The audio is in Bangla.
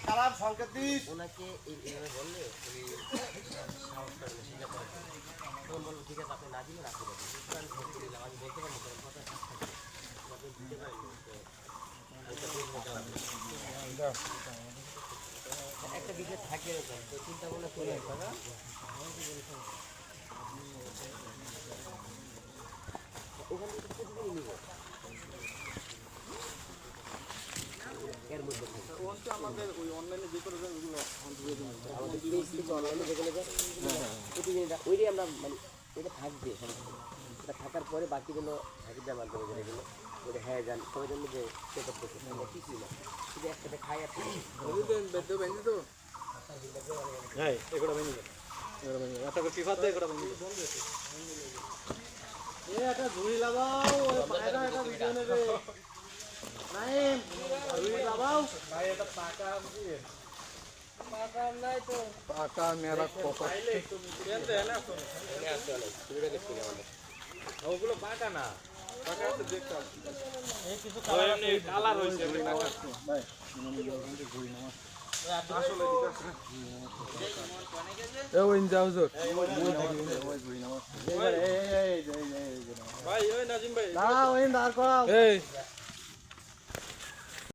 কালার সংকেত দিস ওনাকে এইভাবে বললে উনি সাহস পাবেন স্বীকার করার জন্য। তখন বলবো ঠিক আছে আপনি না দিলেন আপনি বলবেন আমি ফোন করে দিলাম আমি বলতে পারবো কারণ কথা থাকে আপনি দিতে পারেন একটা বিষয় থাকে এরকম তো চিন্তা ভাবনা করে ওখান থেকে প্রতিদিনই নিব এর মধ্যে আমাদের ওই অনলাইনে যে করে ওইগুলো আমাদের পেজ থেকে অনলাইনে যেগুলো যায় প্রতিদিন ওইটাই আমরা মানে ওইটা থাকবে এটা থাকার পরে বাকিগুলো হাজির মাধ্যমে যেগুলো ওটা হ্যাঁ যান সবাই জন্য যে চেক আপ করতে আমরা কিছুই না শুধু একসাথে খাই আর হ্যাঁ এগুলো ভেঙে যাবে একটা করে পিফার দিয়ে এগুলো ভেঙে যাবে একটা ঝুড়ি লাগাও পায়রা একটা ভিডিও নেবে নাইম ঝুড়ি লাগাও ভাই এটা পাকা দিয়ে পাকা নাই তো পাকা মেরা কত কেনতে এলা তো এনে আসছে না ঝুড়িটা দেখতে আমাদের ওগুলো পাকা না পাকা তো দেখতে এই কিছু কালার হইছে ভাই ঝুড়ি নামা আসলে ঠিক আছে এ ওইন যাও জোর ভাই ওই নাজিম ভাই দাঁড়াও ওইন দাঁড় করাও এই